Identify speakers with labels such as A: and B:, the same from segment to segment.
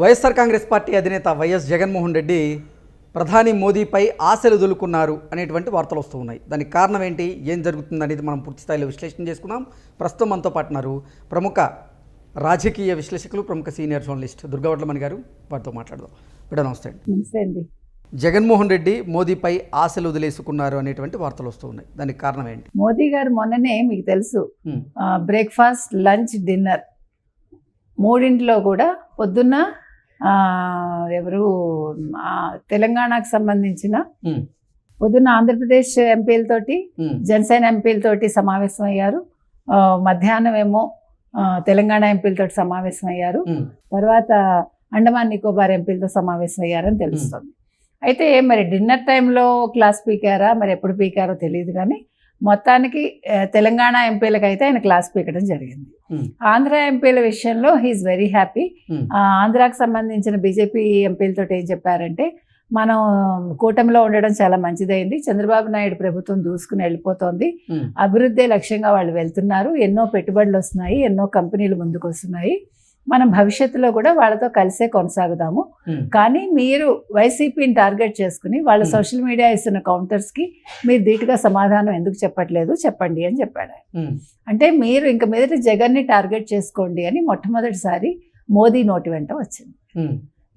A: YSR Congress party అధినేత YS Jaganmohan Reddy ప్రధాని మోదీపై ఆశలు వదులుకున్నారు అనేటువంటి వార్తలు వస్తూ ఉన్నాయి. దానికి కారణం ఏంటి, ఏం జరుగుతుంది అనేది మనం పూర్తి స్థాయిలో విశ్లేషణ చేసుకున్నాం. ప్రస్తుతం మనతో పాటున్నారు ప్రముఖ రాజకీయ విశ్లేషకులు, ప్రముఖ సీనియర్ జర్నలిస్ట్ దుర్గావడ్లమణి గారు. వారితో మాట్లాడదాం. బిడ్డ నమస్తే అండి. జగన్మోహన్ రెడ్డి మోదీపై ఆశలు వదిలేసుకున్నారు అనేటువంటి వార్తలు వస్తూ ఉన్నాయి. దానికి కారణం ఏంటి?
B: మోదీ గారు మొన్ననే మీకు తెలుసు బ్రేక్ఫాస్ట్, లంచ్, డిన్నర్ మూడింటిలో కూడా పొద్దున్న ఎవరు తెలంగాణకు సంబంధించిన పొద్దున్న ఆంధ్రప్రదేశ్ ఎంపీలతోటి, జనసేన ఎంపీలతోటి సమావేశం అయ్యారు. మధ్యాహ్నం ఏమో తెలంగాణ ఎంపీలతోటి సమావేశం అయ్యారు. తర్వాత అండమాన్ నికోబార్ ఎంపీలతో సమావేశం అయ్యారని తెలుస్తుంది. అయితే మరి డిన్నర్ టైంలో క్లాస్ పీకారా, మరి ఎప్పుడు పీకారో తెలియదు, కానీ మొత్తానికి తెలంగాణ ఎంపీలకైతే ఆయన క్లాస్ పీకడం జరిగింది. ఆంధ్ర ఎంపీల విషయంలో హీఈస్ వెరీ హ్యాపీ. ఆంధ్రాకు సంబంధించిన బీజేపీ ఎంపీలతో ఏం చెప్పారంటే, మనం కూటమిలో ఉండడం చాలా మంచిదైంది, చంద్రబాబు నాయుడు ప్రభుత్వం దూసుకుని వెళ్ళిపోతోంది, అభివృద్ధి లక్ష్యంగా వాళ్ళు వెళ్తున్నారు, ఎన్నో పెట్టుబడులు వస్తున్నాయి, ఎన్నో కంపెనీలు ముందుకు వస్తున్నాయి, మనం భవిష్యత్తులో కూడా వాళ్ళతో కలిసే కొనసాగుదాము. కానీ మీరు వైసీపీని టార్గెట్ చేసుకుని వాళ్ళ సోషల్ మీడియా ఇస్తున్న కౌంటర్స్కి మీరు ధీటుగా సమాధానం ఎందుకు చెప్పట్లేదు, చెప్పండి అని చెప్పాడు. అంటే మీరు ఇంక మీదట జగన్ని టార్గెట్ చేసుకోండి అని మొట్టమొదటిసారి మోదీ నోటి వెంట వచ్చింది.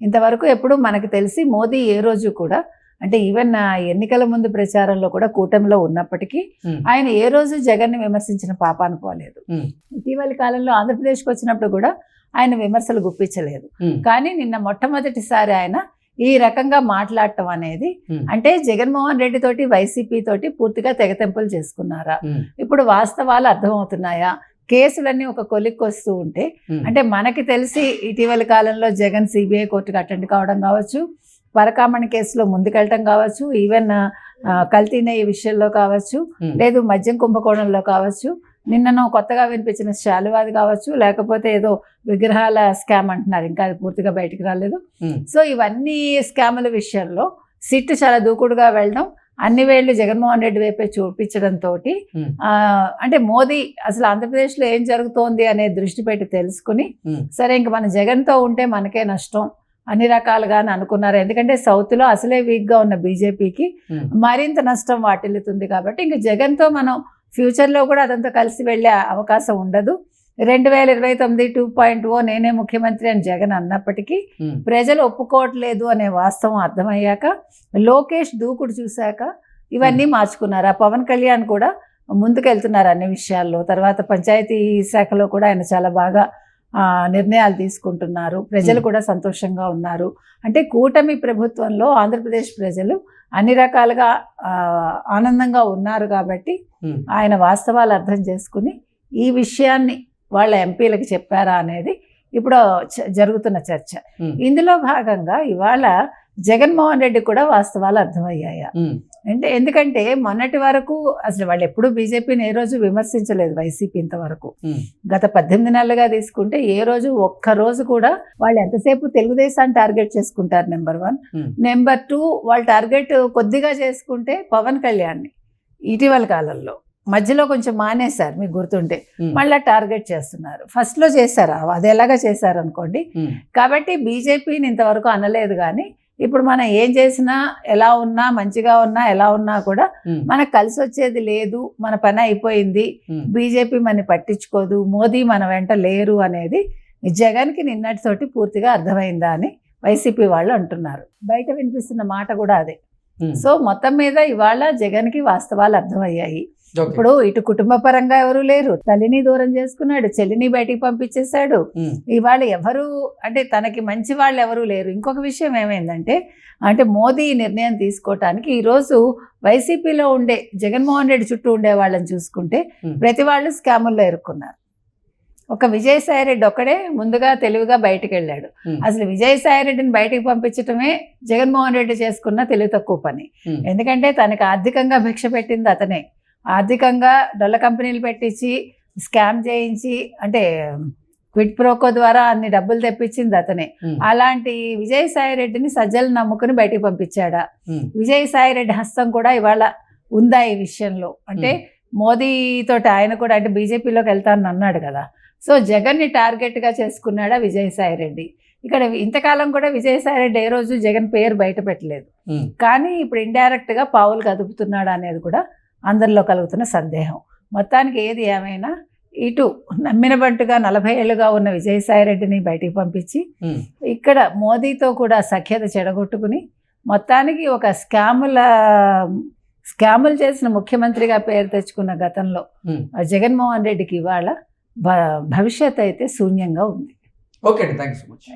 B: ఇంతవరకు ఎప్పుడు మనకు తెలిసి మోదీ ఏ రోజు కూడా, అంటే ఈవెన్ ఎన్నికల ముందు ప్రచారంలో కూడా కూటమిలో ఉన్నప్పటికీ ఆయన ఏ రోజు జగన్ని విమర్శించిన పాపాన పోలేదు. ఇటీవలి కాలంలో ఆంధ్రప్రదేశ్కి వచ్చినప్పుడు కూడా ఆయన విమర్శలు గుప్పించలేదు. కానీ నిన్న మొట్టమొదటిసారి ఆయన ఈ రకంగా మాట్లాడటం అనేది, అంటే జగన్మోహన్ రెడ్డి తోటి వైసీపీ తోటి పూర్తిగా తెగతెంపులు చేసుకున్నారా, ఇప్పుడు వాస్తవాలు అర్థమవుతున్నాయా, కేసులన్నీ ఒక కొలిక్కి వస్తూ ఉంటే, అంటే మనకి తెలిసి ఇటీవలి కాలంలో జగన్ సిబిఐ కోర్టుకు అటెండ్ కావడం కావచ్చు, పరకామణి కేసులో ముందుకెళ్ళటం కావచ్చు, ఈవెన్ కల్తీ నెయ్యి విషయంలో కావచ్చు, లేదు మద్యం కుంభకోణంలో కావచ్చు, నిన్నను కొత్తగా వినిపించిన శాలువాది కావచ్చు, లేకపోతే ఏదో విగ్రహాల స్కామ్ అంటున్నారు, ఇంకా అది పూర్తిగా బయటికి రాలేదు. సో ఇవన్నీ స్కాముల విషయంలో సిట్ చాలా దూకుడుగా వెళ్ళడం, అన్ని వేళ్ళు జగన్మోహన్ రెడ్డి వైపే చూపించడంతో అంటే మోదీ అసలు ఆంధ్రప్రదేశ్లో ఏం జరుగుతోంది అనే దృష్టి పెట్టి తెలుసుకుని, సరే ఇంక మన జగన్తో ఉంటే మనకే నష్టం అన్ని రకాలుగా అనుకున్నారు. ఎందుకంటే సౌత్లో అసలే వీక్గా ఉన్న బీజేపీకి మరింత నష్టం వాటిల్లుతుంది కాబట్టి ఇంక జగన్తో మనం ఫ్యూచర్లో కూడా అదంతా కలిసి వెళ్ళే అవకాశం ఉండదు. 2029 2.0 నేనే ముఖ్యమంత్రి అని జగన్ అన్నప్పటికీ ప్రజలు ఒప్పుకోవట్లేదు అనే వాస్తవం అర్థమయ్యాక, లోకేష్ దూకుడు చూశాక ఇవన్నీ మార్చుకున్నారు. పవన్ కళ్యాణ్ కూడా ముందుకెళ్తున్నారు అన్ని విషయాల్లో. తర్వాత పంచాయతీ శాఖలో కూడా ఆయన చాలా బాగా నిర్ణయాలు తీసుకుంటున్నారు. ప్రజలు కూడా సంతోషంగా ఉన్నారు. అంటే కూటమి ప్రభుత్వంలో ఆంధ్రప్రదేశ్ ప్రజలు అన్ని రకాలుగా ఆనందంగా ఉన్నారు కాబట్టి ఆయన వాస్తవాలు అర్థం చేసుకుని ఈ విషయాన్ని వాళ్ళ ఎంపీలకు చెప్పారా అనేది ఇప్పుడు జరుగుతున్న చర్చ. ఇందులో భాగంగా ఇవాళ జగన్మోహన్ రెడ్డి కూడా వాస్తవాలు అర్థమయ్యాయా అంటే, ఎందుకంటే మొన్నటి వరకు అసలు వాళ్ళు ఎప్పుడూ బీజేపీని ఏ రోజు విమర్శించలేదు, వైసీపీ ఇంతవరకు. గత 18 నెలలుగా తీసుకుంటే ఏ రోజు ఒక్కరోజు కూడా వాళ్ళు ఎంతసేపు తెలుగుదేశాన్ని టార్గెట్ చేసుకుంటారు, నెంబర్ 1. నెంబర్ 2, వాళ్ళు టార్గెట్ కొద్దిగా చేసుకుంటే పవన్ కళ్యాణ్ని ఇటీవల కాలంలో మధ్యలో కొంచెం మానేశారు, మీకు గుర్తుంటే మళ్ళీ టార్గెట్ చేస్తున్నారు. ఫస్ట్లో చేశారు, అది ఎలాగా చేశారు అనుకోండి. కాబట్టి బీజేపీని ఇంతవరకు అనలేదు, కానీ ఇప్పుడు మనం ఏం చేసినా, ఎలా ఉన్నా, మంచిగా ఉన్నా, ఎలా ఉన్నా కూడా మనకు కలిసి వచ్చేది లేదు, మన పని అయిపోయింది, బీజేపీ మనని పట్టించుకోదు, మోదీ మన వెంట లేరు అనేది జగన్కి నిన్నటితోటి పూర్తిగా అర్థమైందా అని వైసీపీ వాళ్ళు అంటున్నారు. బయట వినిపిస్తున్న మాట కూడా అదే. సో మొత్తం మీద ఇవాళ జగన్కి వాస్తవాలు అర్థమయ్యాయి. ఇప్పుడు ఇటు కుటుంబ పరంగా ఎవరు లేరు, తల్లిని దూరం చేసుకున్నాడు, చెల్లిని బయటికి పంపించేశాడు. ఇవాళ ఎవరు అంటే తనకి మంచి వాళ్ళు ఎవరు లేరు. ఇంకొక విషయం ఏమైందంటే, అంటే మోదీ నిర్ణయం తీసుకోవటానికి ఈరోజు వైసీపీలో ఉండే జగన్మోహన్ రెడ్డి చుట్టూ ఉండే వాళ్ళని చూసుకుంటే ప్రతి వాళ్ళు స్కాముల్లో ఇరుక్కున్నారు. ఒక విజయసాయి రెడ్డి ఒక్కడే ముందుగా తెలివిగా బయటికి వెళ్ళాడు. అసలు విజయసాయి రెడ్డిని బయటికి పంపించటమే జగన్మోహన్ రెడ్డి చేసుకున్న తెలివి తక్కువ పని. ఎందుకంటే తనకు ఆర్థికంగా భిక్ష పెట్టింది అతనే. ఆర్థికంగా డొల్ల కంపెనీలు పెట్టించి స్కామ్ చేయించి, అంటే క్విడ్ ప్రోకో ద్వారా అన్ని డబ్బులు తెప్పించింది అతనే. అలాంటి విజయసాయి రెడ్డిని సజ్జలు నమ్ముకుని బయటికి పంపించాడా? విజయసాయి రెడ్డి హస్తం కూడా ఇవాళ ఉందా ఈ విషయంలో? అంటే మోదీతోటి ఆయన కూడా అంటే బీజేపీలోకి వెళ్తానని అన్నాడు కదా. సో జగన్ని టార్గెట్గా చేసుకున్నాడా విజయసాయి రెడ్డి? ఇక్కడ ఇంతకాలం కూడా విజయసాయి రెడ్డి ఏ రోజు జగన్ పేరు బయట పెట్టలేదు. కానీ ఇప్పుడు ఇండైరెక్ట్గా పావులు కదుపుతున్నాడు అనేది కూడా అందరిలో కలుగుతున్న సందేహం. మొత్తానికి ఏది ఏమైనా ఇటు నమ్మిన బంటుగా 40 ఏళ్ళుగా ఉన్న విజయసాయి రెడ్డిని బయటికి పంపించి ఇక్కడ మోదీతో కూడా సఖ్యత చెడగొట్టుకుని మొత్తానికి ఒక స్కాములు చేసిన ముఖ్యమంత్రిగా పేరు తెచ్చుకున్న గతంలో జగన్మోహన్ రెడ్డికి ఇవాళ భవిష్యత్ అయితే శూన్యంగా ఉంది.
A: ఓకే అండి, థ్యాంక్ యూ సో మచ్.